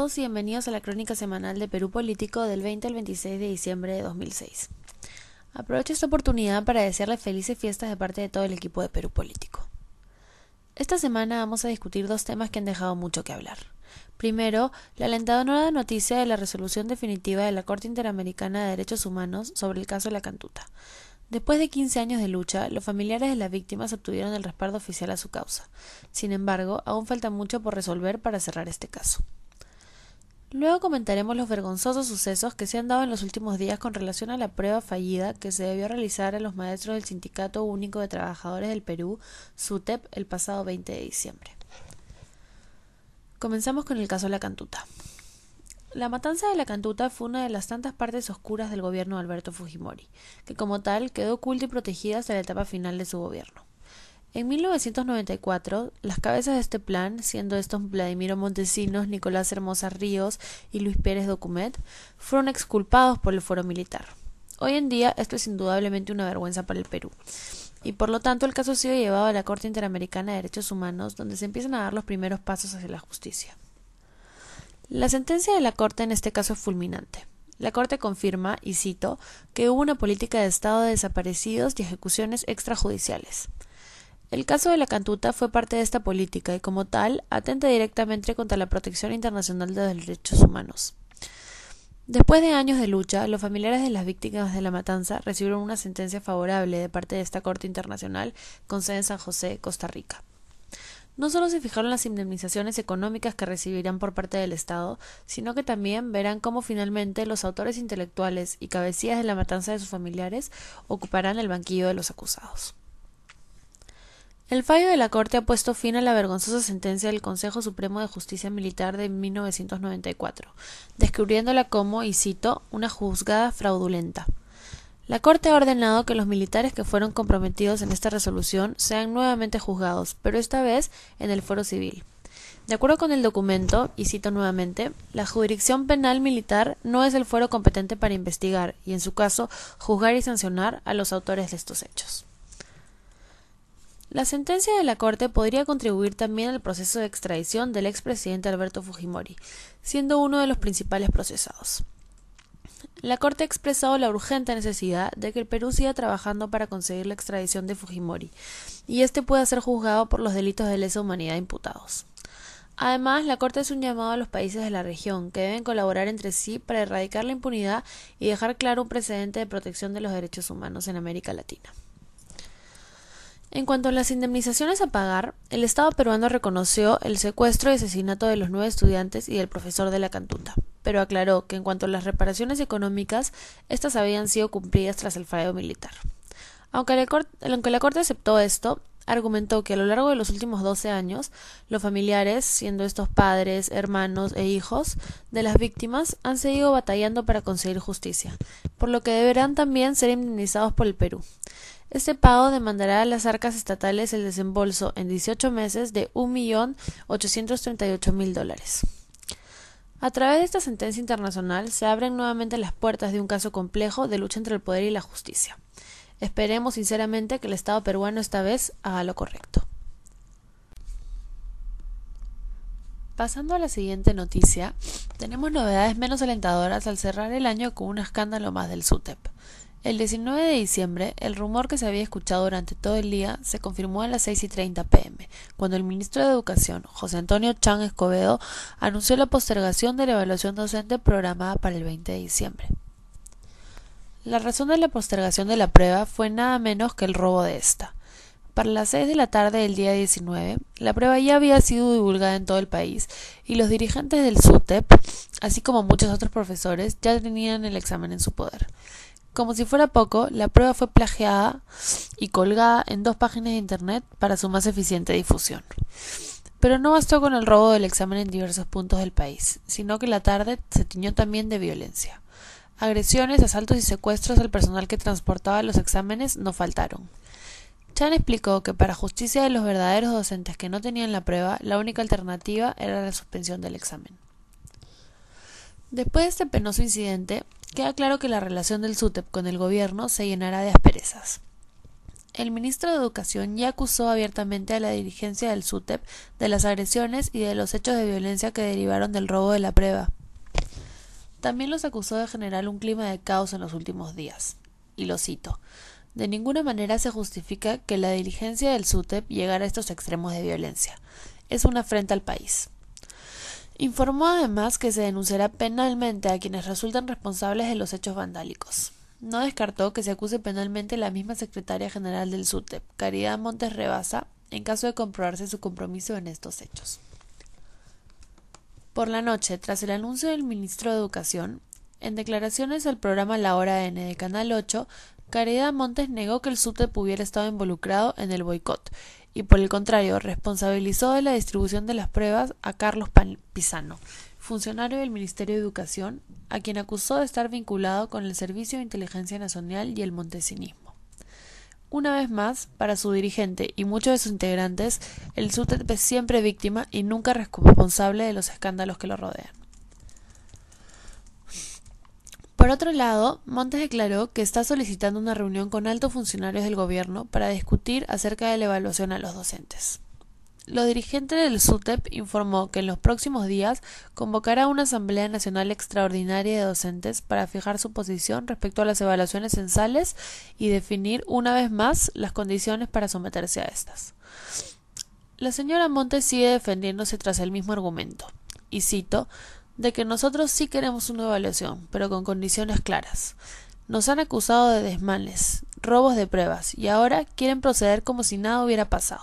todos y bienvenidos a la crónica semanal de Perú Político del 20 al 26 de diciembre de 2006. Aprovecho esta oportunidad para desearles felices fiestas de parte de todo el equipo de Perú Político. Esta semana vamos a discutir dos temas que han dejado mucho que hablar. Primero, la alentadora noticia de la resolución definitiva de la Corte Interamericana de Derechos Humanos sobre el caso La Cantuta. Después de 15 años de lucha, los familiares de las víctimas obtuvieron el respaldo oficial a su causa. Sin embargo, aún falta mucho por resolver para cerrar este caso. Luego comentaremos los vergonzosos sucesos que se han dado en los últimos días con relación a la prueba fallida que se debió realizar a los maestros del Sindicato Único de Trabajadores del Perú, SUTEP, el pasado 20 de diciembre. Comenzamos con el caso La Cantuta. La matanza de La Cantuta fue una de las tantas partes oscuras del gobierno de Alberto Fujimori, que como tal quedó oculta y protegida hasta la etapa final de su gobierno. En 1994, las cabezas de este plan, siendo estos Vladimiro Montesinos, Nicolás Hermosa Ríos y Luis Pérez Document, fueron exculpados por el fuero militar. Hoy en día esto es indudablemente una vergüenza para el Perú, y por lo tanto el caso ha sido llevado a la Corte Interamericana de Derechos Humanos, donde se empiezan a dar los primeros pasos hacia la justicia. La sentencia de la Corte en este caso es fulminante. La Corte confirma, y cito, que hubo una política de estado de desaparecidos y ejecuciones extrajudiciales. El caso de La Cantuta fue parte de esta política y como tal atenta directamente contra la protección internacional de los derechos humanos. Después de años de lucha, los familiares de las víctimas de la matanza recibieron una sentencia favorable de parte de esta Corte Internacional con sede en San José, Costa Rica. No solo se fijaron las indemnizaciones económicas que recibirán por parte del Estado, sino que también verán cómo finalmente los autores intelectuales y cabecillas de la matanza de sus familiares ocuparán el banquillo de los acusados. El fallo de la Corte ha puesto fin a la vergonzosa sentencia del Consejo Supremo de Justicia Militar de 1994, descubriéndola como, y cito, una juzgada fraudulenta. La Corte ha ordenado que los militares que fueron comprometidos en esta resolución sean nuevamente juzgados, pero esta vez en el fuero civil. De acuerdo con el documento, y cito nuevamente, la jurisdicción penal militar no es el fuero competente para investigar y, en su caso, juzgar y sancionar a los autores de estos hechos. La sentencia de la Corte podría contribuir también al proceso de extradición del expresidente Alberto Fujimori, siendo uno de los principales procesados. La Corte ha expresado la urgente necesidad de que el Perú siga trabajando para conseguir la extradición de Fujimori, y este pueda ser juzgado por los delitos de lesa humanidad imputados. Además, la Corte hace un llamado a los países de la región, que deben colaborar entre sí para erradicar la impunidad y dejar claro un precedente de protección de los derechos humanos en América Latina. En cuanto a las indemnizaciones a pagar, el Estado peruano reconoció el secuestro y asesinato de los 9 estudiantes y del profesor de La Cantuta, pero aclaró que en cuanto a las reparaciones económicas, estas habían sido cumplidas tras el fallo militar. Aunque la Corte aceptó esto, argumentó que a lo largo de los últimos 12 años, los familiares, siendo estos padres, hermanos e hijos de las víctimas, han seguido batallando para conseguir justicia, por lo que deberán también ser indemnizados por el Perú. Este pago demandará a las arcas estatales el desembolso en 18 meses de $1.838.000. A través de esta sentencia internacional se abren nuevamente las puertas de un caso complejo de lucha entre el poder y la justicia. Esperemos sinceramente que el Estado peruano esta vez haga lo correcto. Pasando a la siguiente noticia, tenemos novedades menos alentadoras al cerrar el año con un escándalo más del SUTEP. El 19 de diciembre, el rumor que se había escuchado durante todo el día se confirmó a las 6:30 p.m., cuando el ministro de Educación, José Antonio Chang Escobedo, anunció la postergación de la evaluación docente programada para el 20 de diciembre. La razón de la postergación de la prueba fue nada menos que el robo de esta. Para las 6 de la tarde del día 19, la prueba ya había sido divulgada en todo el país y los dirigentes del SUTEP, así como muchos otros profesores, ya tenían el examen en su poder. Como si fuera poco, la prueba fue plagiada y colgada en 2 páginas de internet para su más eficiente difusión. Pero no bastó con el robo del examen en diversos puntos del país, sino que la tarde se tiñó también de violencia. Agresiones, asaltos y secuestros al personal que transportaba los exámenes no faltaron. Chan explicó que para justicia de los verdaderos docentes que no tenían la prueba, la única alternativa era la suspensión del examen. Después de este penoso incidente, queda claro que la relación del SUTEP con el gobierno se llenará de asperezas. el ministro de Educación ya acusó abiertamente a la dirigencia del SUTEP de las agresiones y de los hechos de violencia que derivaron del robo de la prueba. También los acusó de generar un clima de caos en los últimos días. Y lo cito: de ninguna manera se justifica que la dirigencia del SUTEP llegara a estos extremos de violencia. Es una afrenta al país. Informó además que se denunciará penalmente a quienes resultan responsables de los hechos vandálicos. No descartó que se acuse penalmente a la misma secretaria general del SUTEP, Caridad Montes Rebasa, en caso de comprobarse su compromiso en estos hechos. Por la noche, tras el anuncio del ministro de Educación, en declaraciones al programa La Hora N de Canal 8, Caridad Montes negó que el SUTEP hubiera estado involucrado en el boicot y, por el contrario, responsabilizó de la distribución de las pruebas a Carlos Pizano, funcionario del Ministerio de Educación, a quien acusó de estar vinculado con el Servicio de Inteligencia Nacional y el montesinismo. Una vez más, para su dirigente y muchos de sus integrantes, el SUTEP es siempre víctima y nunca responsable de los escándalos que lo rodean. Por otro lado, Montes declaró que está solicitando una reunión con altos funcionarios del gobierno para discutir acerca de la evaluación a los docentes. Los dirigentes del SUTEP informó que en los próximos días convocará una Asamblea Nacional Extraordinaria de Docentes para fijar su posición respecto a las evaluaciones censales y definir una vez más las condiciones para someterse a estas. La señora Montes sigue defendiéndose tras el mismo argumento, y cito: de que nosotros sí queremos una evaluación, pero con condiciones claras. Nos han acusado de desmanes, robos de pruebas, y ahora quieren proceder como si nada hubiera pasado.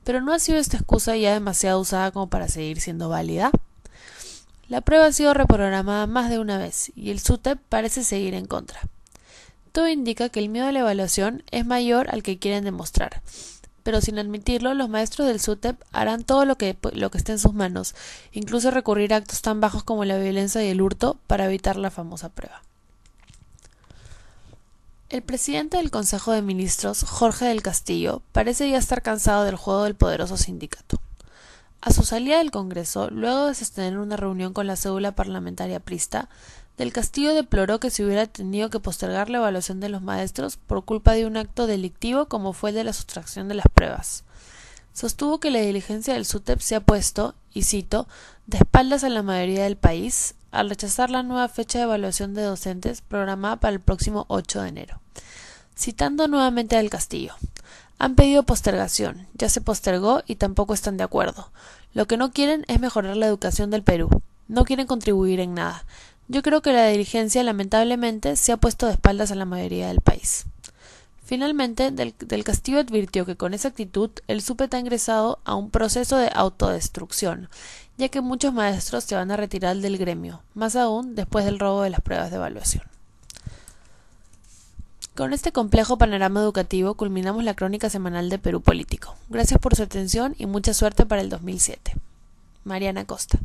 ¿Pero no ha sido esta excusa ya demasiado usada como para seguir siendo válida? La prueba ha sido reprogramada más de una vez, y el SUTEP parece seguir en contra. Todo indica que el miedo a la evaluación es mayor al que quieren demostrar. Pero sin admitirlo, los maestros del SUTEP harán todo lo que esté en sus manos, incluso recurrir a actos tan bajos como la violencia y el hurto para evitar la famosa prueba. El presidente del Consejo de Ministros, Jorge del Castillo, parece ya estar cansado del juego del poderoso sindicato. A su salida del Congreso, luego de sostener una reunión con la cédula parlamentaria prista, del Castillo deploró que se hubiera tenido que postergar la evaluación de los maestros por culpa de un acto delictivo como fue el de la sustracción de las pruebas. Sostuvo que la diligencia del SUTEP se ha puesto, y cito, de espaldas a la mayoría del país, al rechazar la nueva fecha de evaluación de docentes programada para el próximo 8 de enero. Citando nuevamente al Castillo: han pedido postergación, ya se postergó y tampoco están de acuerdo. Lo que no quieren es mejorar la educación del Perú, no quieren contribuir en nada. Yo creo que la dirigencia lamentablemente se ha puesto de espaldas a la mayoría del país. Finalmente, del Castillo advirtió que con esa actitud el SUTEP ha ingresado a un proceso de autodestrucción, ya que muchos maestros se van a retirar del gremio, más aún después del robo de las pruebas de evaluación. Con este complejo panorama educativo culminamos la crónica semanal de Perú Político. Gracias por su atención y mucha suerte para el 2007. Mariana Costa.